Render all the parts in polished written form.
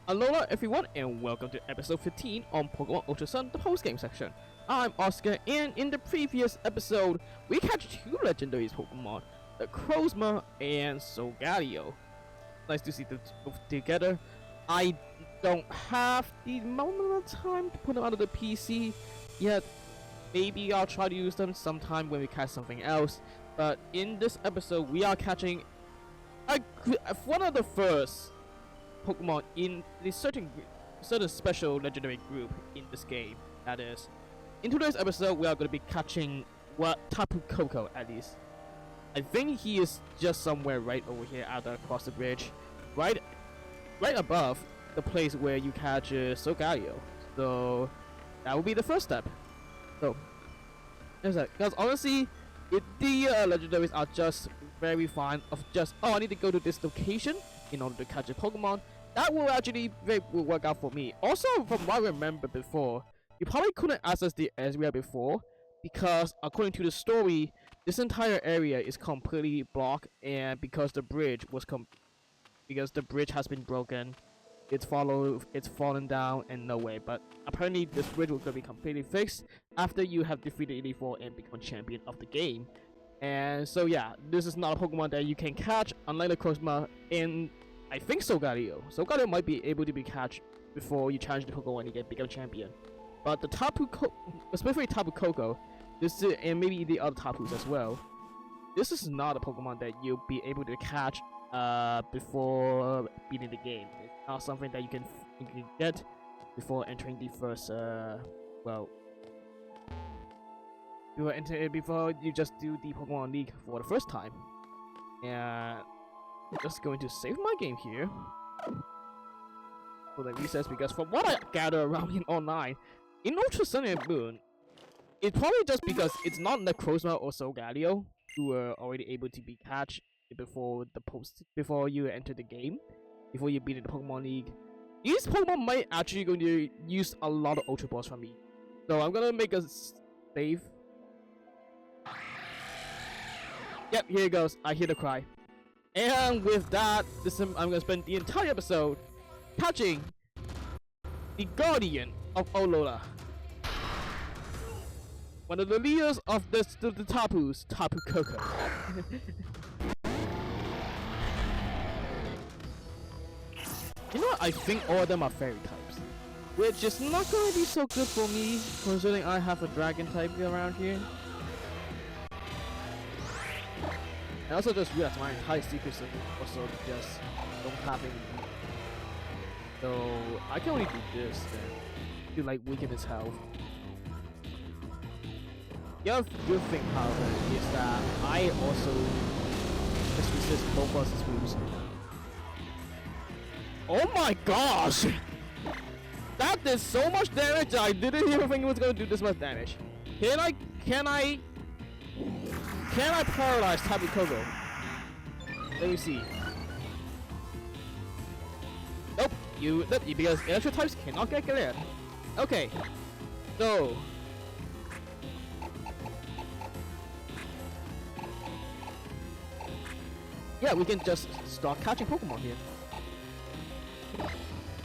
Aloha everyone and welcome to episode 15 on Pokemon Ultra Sun, the post-game section. I'm Oscar and in the previous episode, we catch two legendary Pokemon, the Crozma and Solgaleo. Nice to see them both together. I don't have the moment of time to put them onto the PC yet. Maybe I'll try to use them sometime when we catch something else. But in this episode, we are catching one of the first Pokemon in the certain special legendary group in this game. That is, in today's episode, we are going to be catching Tapu Koko at least. I think he is just somewhere right over here, out there across the bridge, right above the place where you catch Solgaleo. So that will be the first step. So there's that. Because honestly, the legendaries are just very fine of just I need to go to this location in order to catch a Pokemon. That will actually work out for me. Also, from what I remember before, you probably couldn't access the area before because, according to the story, this entire area is completely blocked, and because the bridge has been broken, it's fallen down and no way. But apparently, this bridge will be completely fixed after you have defeated 84 and become champion of the game. And so yeah, this is not a Pokemon that you can catch, unlike the Cosma and I think Solgaleo. Solgaleo might be able to be catched before you challenge the Pokemon and become champion. But the especially Tapu Koko, and maybe the other Tapus as well, this is not a Pokemon that you'll be able to catch before beating the game. It's not something that you can get before entering the first before you just do the Pokemon League for the first time. And I'm just going to save my game here for the recess, because from what I gather around in online, in Ultra Sun and Moon, it's probably just because it's not Necrozma or Solgaleo who were already able to be catched before you enter the game, before you beat the Pokemon League. These Pokemon might actually going to use a lot of Ultra Balls from me, so I'm gonna make a save. Yep, here it goes. I hear the cry. And with that, I'm gonna spend the entire episode catching the Guardian of Alola, one of the leaders of the Tapus, Tapu Koko. You know what? I think all of them are fairy types, which is not gonna be so good for me, considering I have a dragon type around here. I also just realized my entire secret system also just don't have any. So I can only do this then to like weaken his health. The other good thing, however, is that I also just resist both of his moves. Oh my gosh! That did so much damage that I didn't even think it was gonna do this much damage. Can I paralyze Tapu Koko? Let me see. Nope, because electric types cannot get cleared. Okay, so yeah, we can just start catching Pokemon here.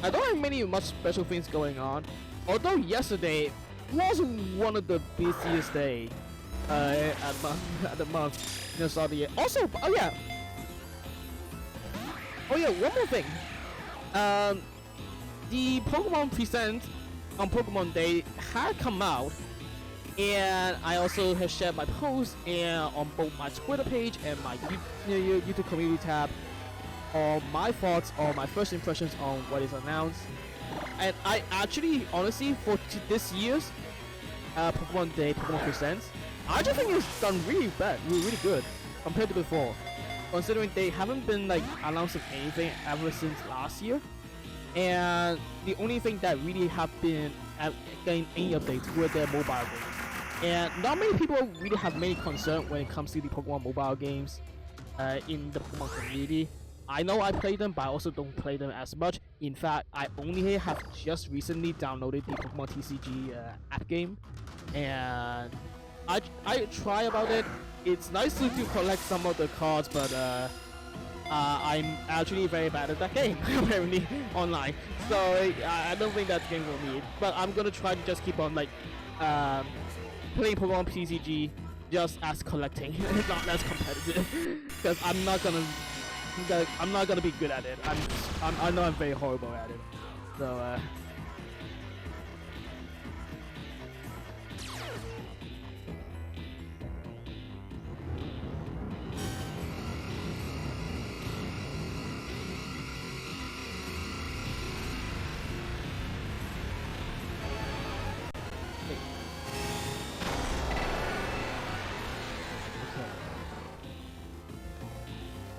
I don't have much special things going on, although yesterday was one of the busiest days at the month in the start of the year. Also, oh yeah, one more thing. The Pokemon Present on Pokemon Day had come out, and I also have shared my post and on both my Twitter page and my YouTube community tab on my thoughts or my first impressions on what is announced. And I actually, honestly, for this year's Pokemon Day, Pokemon Presents, I just think it's done really good compared to before, considering they haven't been like announcing anything ever since last year, and the only thing that really have been getting any updates were their mobile games, and not many people really have many concern when it comes to the Pokemon mobile games in the Pokemon community. I know I play them, but I also don't play them as much. In fact, I only have just recently downloaded the Pokemon TCG app game, and I try about it. It's nice to collect some of the cards, but I'm actually very bad at that game, apparently, online. So I don't think that's game for me. But I'm gonna try to just keep on like um, playing Pokemon PCG just as collecting, not as competitive, because I'm not gonna be good at it. I know I'm very horrible at it. So I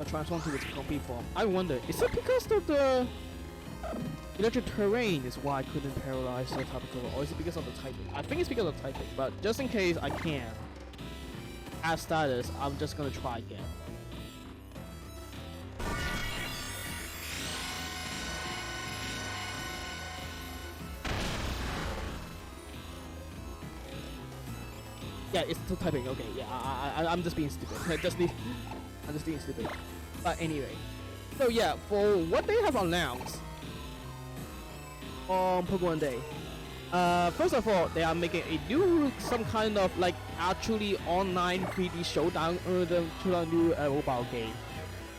transform to its complete form. I wonder, is it because of the electric terrain is why I couldn't paralyze the Tapu, or is it because of the typing? I think it's because of the typing, but just in case I can, as status, I'm just gonna try again. Yeah, it's the typing. Okay, yeah, I'm just being stupid. I'm just being stupid. But anyway, so yeah, for what they have announced on Pokemon Day, first of all, they are making a new, some kind of like actually online 3D showdown to a new mobile game,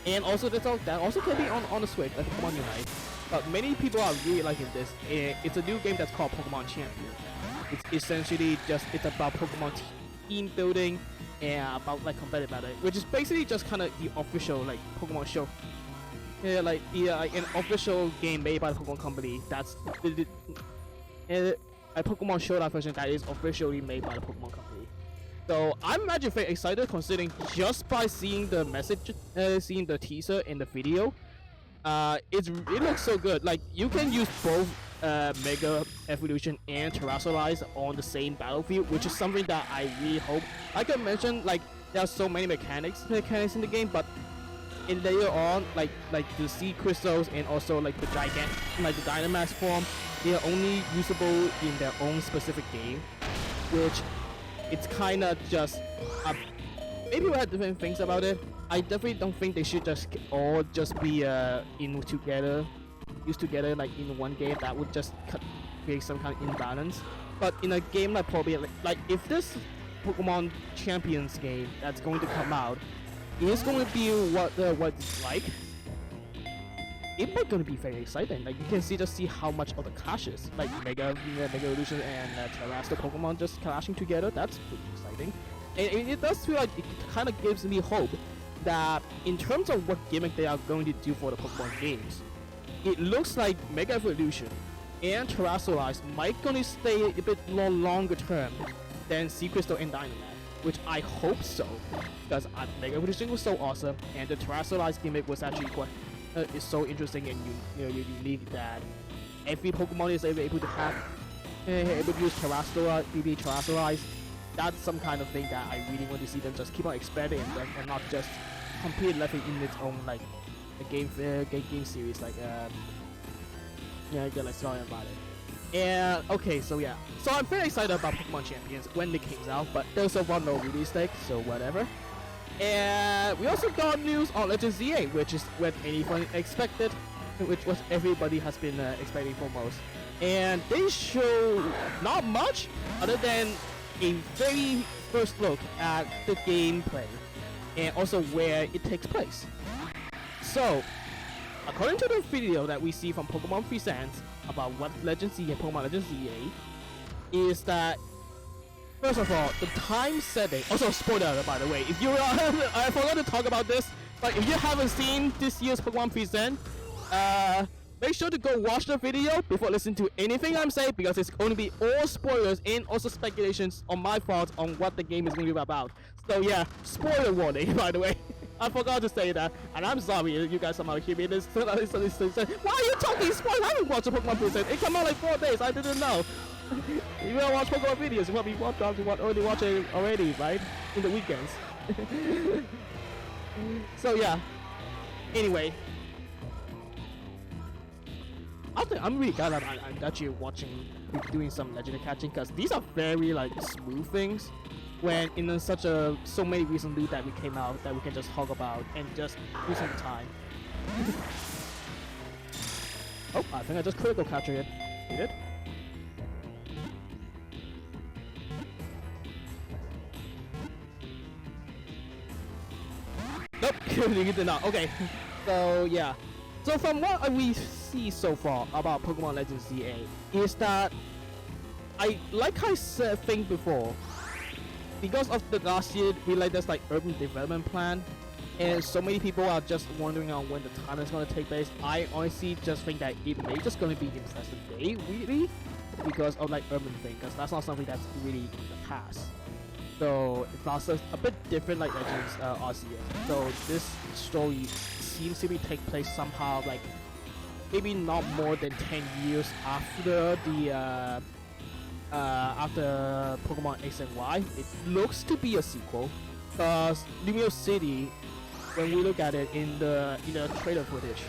and also that also can be on the Switch, like Pokemon Unite. But many people are really liking this. It's a new game that's called Pokemon Champion. It's essentially it's about Pokemon team building and about like competitive battle, which is basically just kind of the official like Pokemon show. Yeah, like an official game made by the Pokemon Company. That's a Pokemon Showdown version that is officially made by the Pokemon Company. So I'm actually very excited, considering just by seeing the message, seeing the teaser and the video, it looks so good. Like you can use both Mega Evolution and Terrasilize on the same battlefield, which is something that I really hope. Like I mentioned, like there are so many mechanics in the game, but in later on, like the Sea Crystals and also like the Dynamax form, they are only usable in their own specific game, which it's kind of just maybe we have different things about it. I definitely don't think they should just all just be used together like in one game. That would just create some kind of imbalance. But in a game like probably like if this Pokemon Champions game that's going to come out is going to be what it's like, it's going to be very exciting. Like you can see how much of the clashes, like Mega Evolution and Terrestrial Pokemon just clashing together. That's pretty exciting, and it does feel like it kind of gives me hope that in terms of what gimmick they are going to do for the Pokemon games, it looks like Mega Evolution and Terrasilize might gonna stay a bit more longer term than Sea Crystal and Dynamax, which I hope so, because Mega Evolution was so awesome, and the Terrasilize gimmick was actually quite is so interesting and unique that every Pokemon is able to have able to use Terrasilize. That's some kind of thing that I really want to see them just keep on expanding and not just completely left it in its own like a game series, like like sorry about it. And okay, so yeah, so I'm very excited about Pokemon Champions when it comes out, but there's a no release date, so whatever. And we also got news on Legend ZA, which is what anyone expected, which was everybody has been expecting for most. And they show not much other than a very first look at the gameplay and also where it takes place. So, according to the video that we see from Pokemon Presents about what Legend Z and Pokemon Legend ZA is that, first of all, the time setting. Also, spoiler alert, by the way. If you I forgot to talk about this, but if you haven't seen this year's Pokemon Present, make sure to go watch the video before listening to anything I'm saying, because it's going to be all spoilers and also speculations on my thoughts on what the game is going to be about. So yeah, spoiler warning, by the way. I forgot to say that, and I'm sorry you guys somehow hear me. Why are you talking spoilers? I haven't watched a Pokemon Present. It came out like 4 days. I didn't know. If you don't watch Pokemon videos, you probably already watch it already, right? In the weekends. So yeah. Anyway, I'm really glad I'm actually doing some legendary catching, because these are very like smooth things. When in so many recent loot that we came out that we can just talk about and just do some time. Oh, I think I just critical captured it. You did? Nope, you did not. Okay, so yeah. So from what we see so far about Pokemon Legends ZA is that I said think before, because of the last year we like this like urban development plan, and so many people are just wondering on when the time is going to take place. I honestly just think that it may just going to be in present day really, because of like urban thing, because that's not something that's really in the past. So it's also a bit different like Legends Arceus. So this story seems to be take place somehow like maybe not more than 10 years after the after Pokemon X and Y. It looks to be a sequel, because Lumio City, when we look at it in the trailer footage,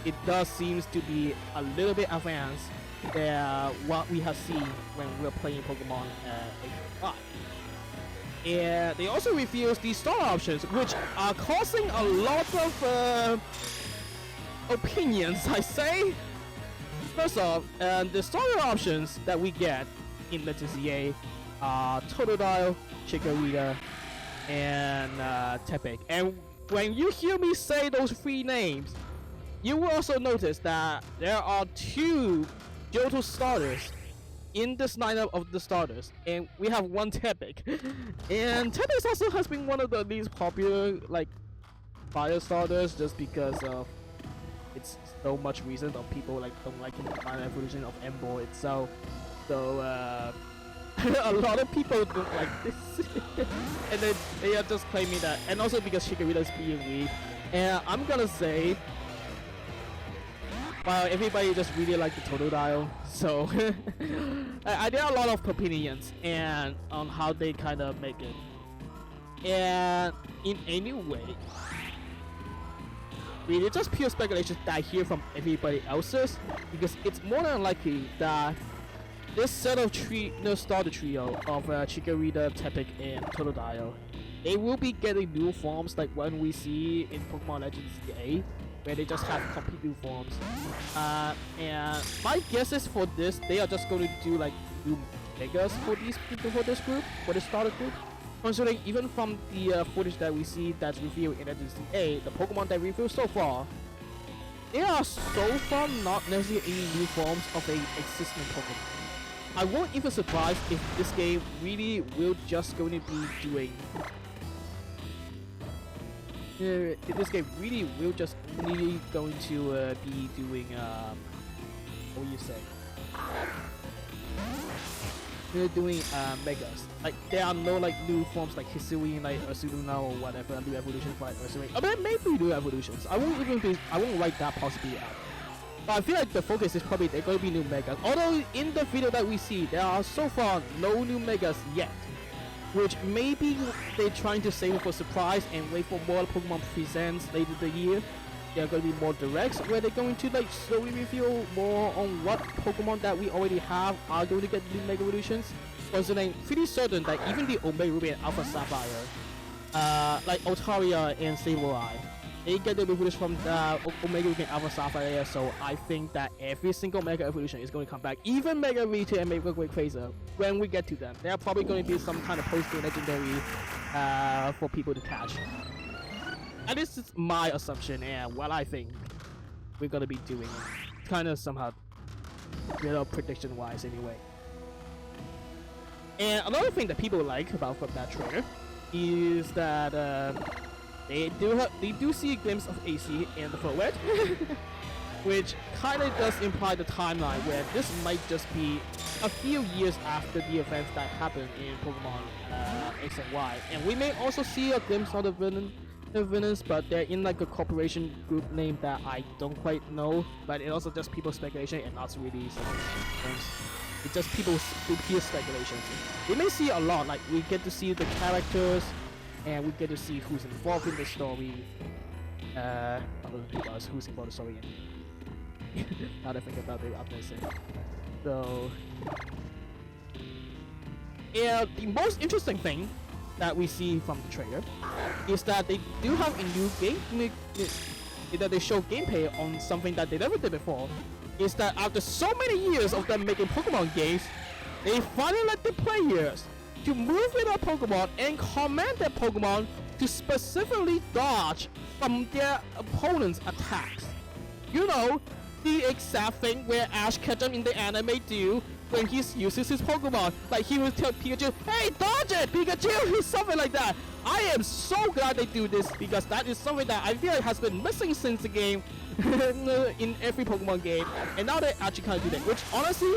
it does seems to be a little bit advanced than what we have seen when we were playing Pokemon X and Y. And they also reveals the star options, which are causing a lot of opinions, I say. First off, the starter options that we get in Legends ZA are Totodile, Chikorita, and Tepig. And when you hear me say those three names, you will also notice that there are 2 Johto starters in this lineup of the starters, and we have 1 Tepig. And Tepig also has been one of the least popular like fire starters, just because of it's so much reason of people like don't like the final evolution of Embo itself. So a lot of people don't like this, and then they are just claiming that, and also because Chikorita is being weak. And I'm gonna say, well, everybody just really like the Totodile, so there are a lot of opinions and on how they kind of make it. And in any way, really just pure speculation that I hear from everybody else's, because it's more than likely that this set of starter trio of Chikorita, Tepig, and Totodile, they will be getting new forms like when we see in Pokemon Legends ZA, where they just have complete new forms. And my guess is for this, they are just going to do like new megas for this group, for this starter group. Considering even from the footage that we see that's revealed in Legends ZA, the Pokemon that revealed so far, there are so far not necessarily any new forms of a existing Pokemon. I won't even surprise if this game really will just going to be doing. If this game really will just only going to be doing what do you say? They're doing megas. Like there are no like new forms like Hisuian, like Ursuluna or whatever, new evolutions like Ursuluna. I mean, maybe new evolutions. I won't write that possibility out. But I feel like the focus is probably they're going to be new megas. Although in the video that we see, there are so far no new megas yet, which maybe they're trying to save it for surprise and wait for more Pokemon presents later the year. There are going to be more directs where they're going to like slowly reveal more on what Pokemon that we already have are going to get new Mega Evolutions. Considering pretty certain that even the Omega Ruby and Alpha Sapphire, like Altaria and Sableye, they get the evolution from the Omega Ruby and Alpha Sapphire. So I think that every single Mega Evolution is going to come back, even Mega Retail and Mega Quaquaza. When we get to them, there are probably going to be some kind of post-game legendary for people to catch. And this is my assumption and what I think we're gonna be doing, kind of somehow, you know, prediction-wise anyway. And another thing that people like about from that trailer is that they do see a glimpse of AC in the forward, which kind of does imply the timeline where this might just be a few years after the events that happened in Pokemon X and Y, and we may also see a glimpse of the villains, but they're in like a corporation group name that I don't quite know, but it's also just people's speculation and not really something. It's just people's pure speculation. We may see a lot, like we get to see the characters and we get to see who's involved in the story. Other than people else, who's involved in the story. Now that I think about it, I'm gonna say. So, yeah, the most interesting thing that we see from the trailer is that they do have a new game that they show gameplay on something that they never did before. Is that after so many years of them making Pokemon games, they finally let the players to move with their Pokemon and command their Pokemon to specifically dodge from their opponent's attacks. You know, the exact thing where Ash Ketchum in the anime do when he uses his Pokemon. Like he will tell Pikachu, hey, dodge it, Pikachu, something like that. I am so glad they do this because that is something that I feel like has been missing since the game in every Pokemon game. And now they actually kind of do that, which honestly,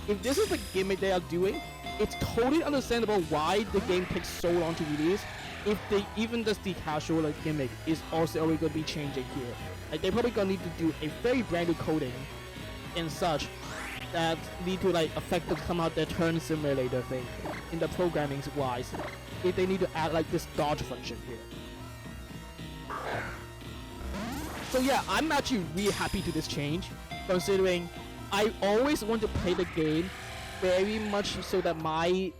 if this is the gimmick they are doing, it's totally understandable why the game takes so long to release. If they even just the casual like, gimmick is also already going to be changing here. Like they're probably going to need to do a very brand new coding and such that need to like affect the come out their turn simulator thing in the programming wise. If they need to add like this dodge function here. So yeah, I'm actually really happy to this change, considering I always want to play the game very much so that my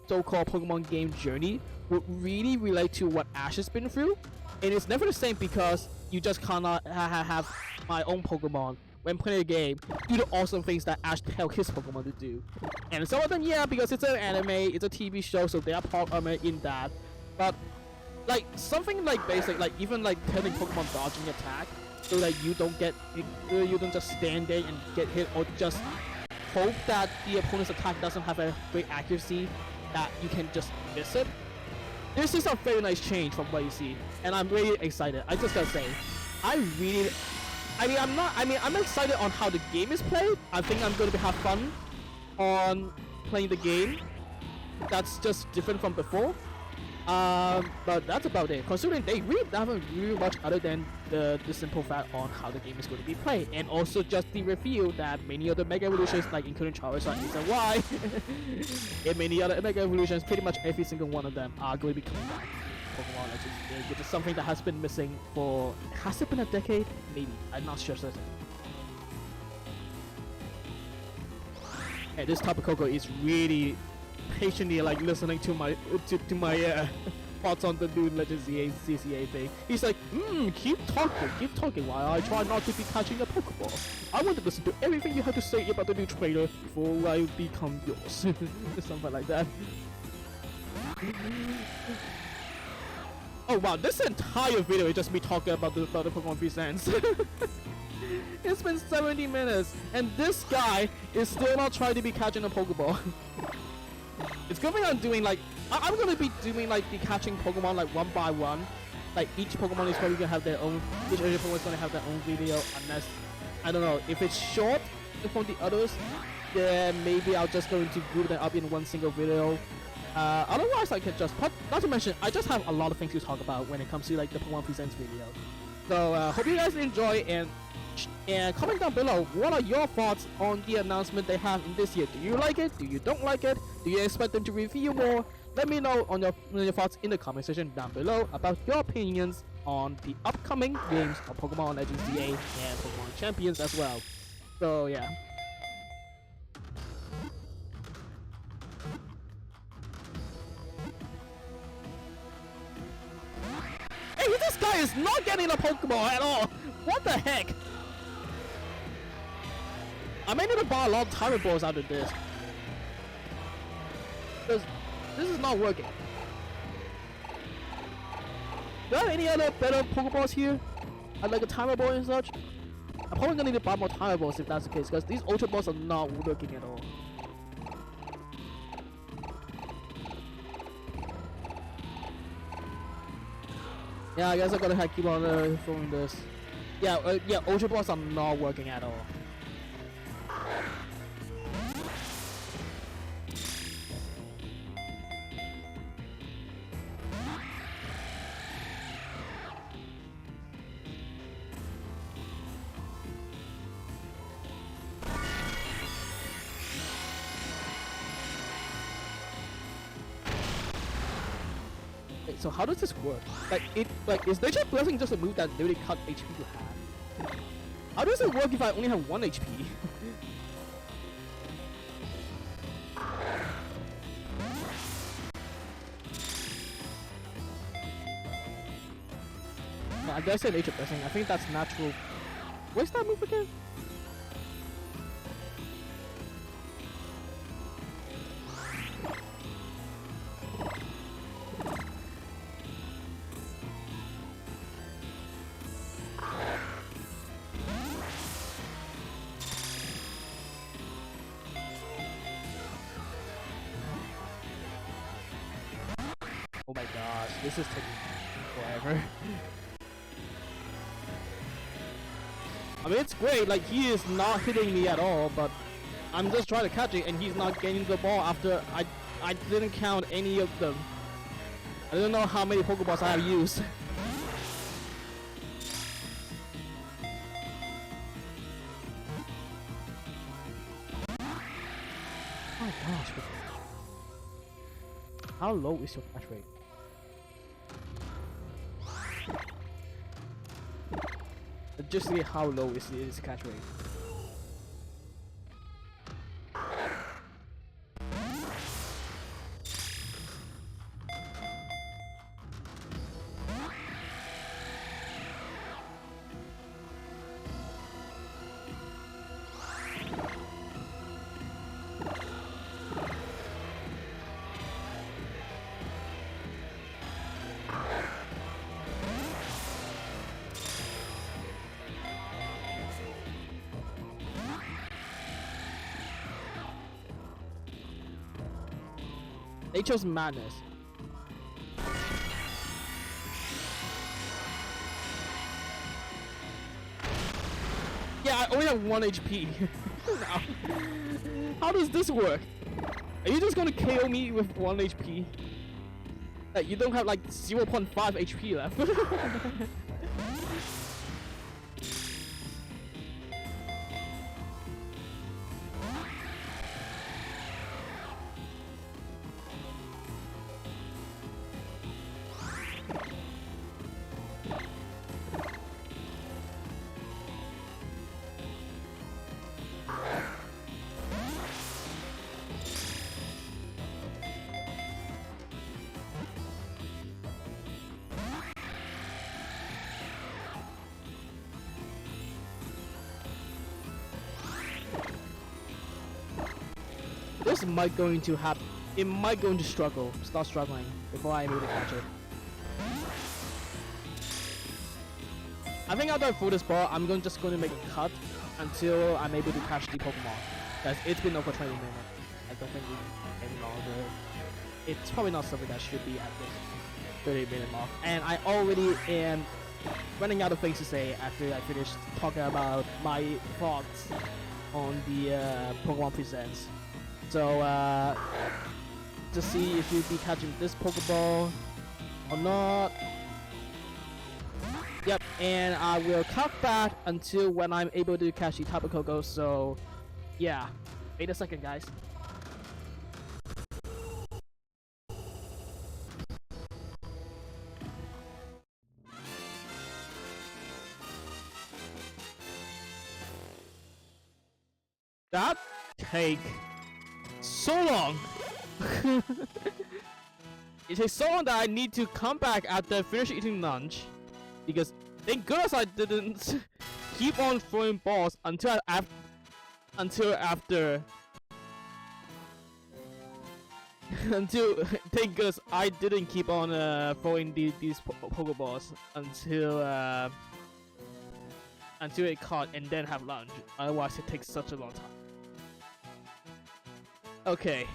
so-called Pokemon game journey would really relate to what Ash has been through. And it's never the same because you just cannot have my own Pokemon when playing a game do the awesome things that Ash tells his Pokemon to do. And some of them, yeah, because it's an anime, it's a TV show, so they are part of it in that. But like something like basic, like even like telling Pokemon dodging attack, so that you don't just stand there and get hit, or just hope that the opponent's attack doesn't have a great accuracy that you can just miss it. This is a very nice change from what you see, and I'm really excited. I just gotta say, I'm excited on how the game is played. I think I'm going to have fun on playing the game. That's just different from before. But that's about it. Considering they really haven't really much other than the simple fact on how the game is going to be played, and also just the reveal that many other Mega Evolutions, like including Charizard, X and Y, and many other Mega Evolutions, pretty much every single one of them are going to be coming back. Pokemon Legends, which is something that has been missing for, has it been a decade? Maybe, I'm not sure certain. And this Tapu Koko is really patiently like listening to my thoughts on the new Legends CCA thing. He's like, keep talking while I try not to be catching a Pokeball. I want to listen to everything you have to say about the new trailer before I become yours. Something like that. Oh wow, this entire video is just me talking about the Pokemon Presents. It's been 70 minutes, and this guy is still not trying to be catching a Pokeball. It's good thing I'm doing like, I'm gonna be doing like the catching Pokemon like one by one. Like each Pokemon is probably gonna have their own, each other Pokemon is gonna have their own video, unless, I don't know, if it's short from the others, then maybe I'll just going to group them up in one single video. Otherwise I can just, not to mention, I just have a lot of things to talk about when it comes to like the Pokemon Presents video. So hope you guys enjoy, and comment down below what are your thoughts on the announcement they have in this year. Do you like it? Do you don't like it? Do you expect them to review more? Let me know on your thoughts in the comment section down below about your opinions on the upcoming games of Pokemon Legends DA and Pokemon Champions as well. So yeah. Hey, this guy is not getting a Pokeball at all! What the heck? I may need to buy a lot of Tyrant Balls out of this. Because this is not working. Do I have any other better Pokeballs here? Like a Tyrant Ball and such? I'm probably gonna need to buy more Tyrant Balls if that's the case, because these Ultra Balls are not working at all. Yeah, I guess I gotta keep on throwing this. Yeah, yeah, Ultra Balls are not working at all. Wait, so how does this work? Like, is Nature Blessing just a move that literally cut HP to half? How does it work if I only have 1 HP? I did say nature blessing. I think that's natural. What's that move again? Oh my gosh, this is taking forever. I mean, it's great, like, he is not hitting me at all, but I'm just trying to catch it, and he's not getting the ball after I didn't count any of them. I don't know how many Pokeballs I have used. Oh my gosh. How low is your catch rate? Just see how low is his catch rate. They chose madness. Yeah, I only have 1 HP. How does this work? Are you just gonna KO me with 1 HP? Like, you don't have like 0.5 HP left. This might going to happen. It might going to start struggling before I'm able to catch it. I think after this ball, I'm just going to make a cut until I'm able to catch the Pokemon. Because it's been over 20 minutes. I don't think we any longer. It's probably not something that should be at the 30-minute mark. And I already am running out of things to say after I finish talking about my thoughts on the Pokemon Presents. So, to see if you'll be catching this Pokeball or not. Yep, and I will cut back until when I'm able to catch the Tapu Koko. So, yeah. Wait a second, guys. That take so long. It takes so long that I need to come back after finish eating lunch, because thank goodness I didn't keep on throwing balls until after thank goodness I didn't keep on throwing these Pokeballs until it caught and then have lunch. Otherwise it takes such a long time. Okay.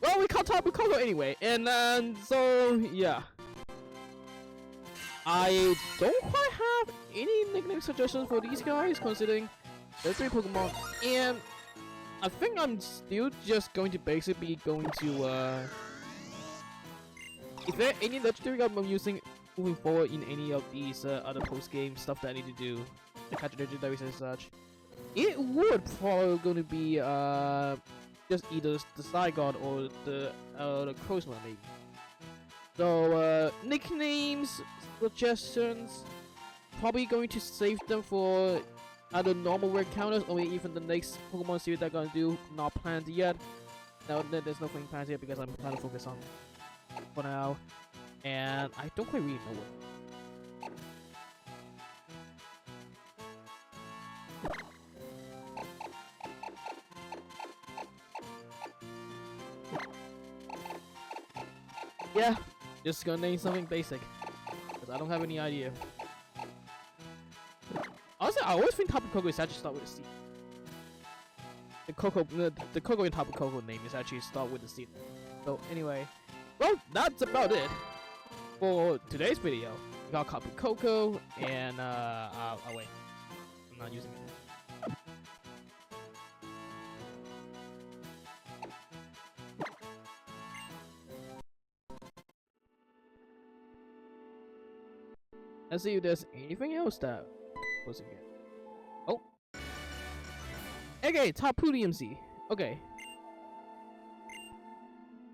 Well, we caught Tapu Koko anyway, and so yeah. I don't quite have any nickname suggestions for these guys, considering there's 3 Pokemon, and I think I'm still just going to basically be going to is there any legendary I'm using moving forward in any of these other post-game stuff that I need to do, the catch legendaries and such? It would probably going to be just either the Zygarde or the Crozma maybe. So nicknames, suggestions, probably going to save them for either normal rare counters or even the next Pokemon series they're gonna do. Not planned yet. No, there's nothing planned yet because I'm kind of focused on for now, and I don't quite really know what. Yeah, just gonna name something basic. Because I don't have any idea. Also, I always think Tapu Koko is actually start with a C. The Koko in Tapu Koko name is actually start with a C. So anyway, well, that's about it for today's video. We got Tapu Koko and oh wait, I'm not using it. Let's see if there's anything else that was in here. Oh, okay, Tapu DMC. Okay.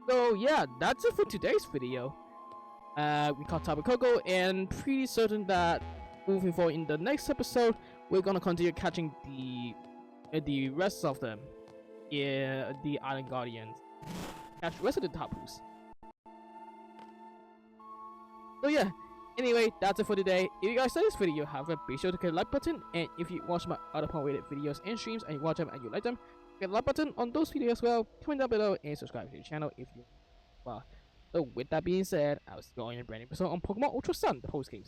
So yeah, that's it for today's video. We caught Tapu Koko, and pretty certain that moving forward in the next episode, we're gonna continue catching the rest of them. Yeah, the Island Guardians. Catch the rest of the Tapus. So yeah, anyway, that's it for today. If you guys like this video, however, be sure to click the like button, and if you watch my other Pokemon videos and streams and you watch them and you like them, click the like button on those videos as well, comment down below, and subscribe to the channel if you well. So with that being said, I'll see you all in a brand new episode on Pokemon Ultra Sun, the post game.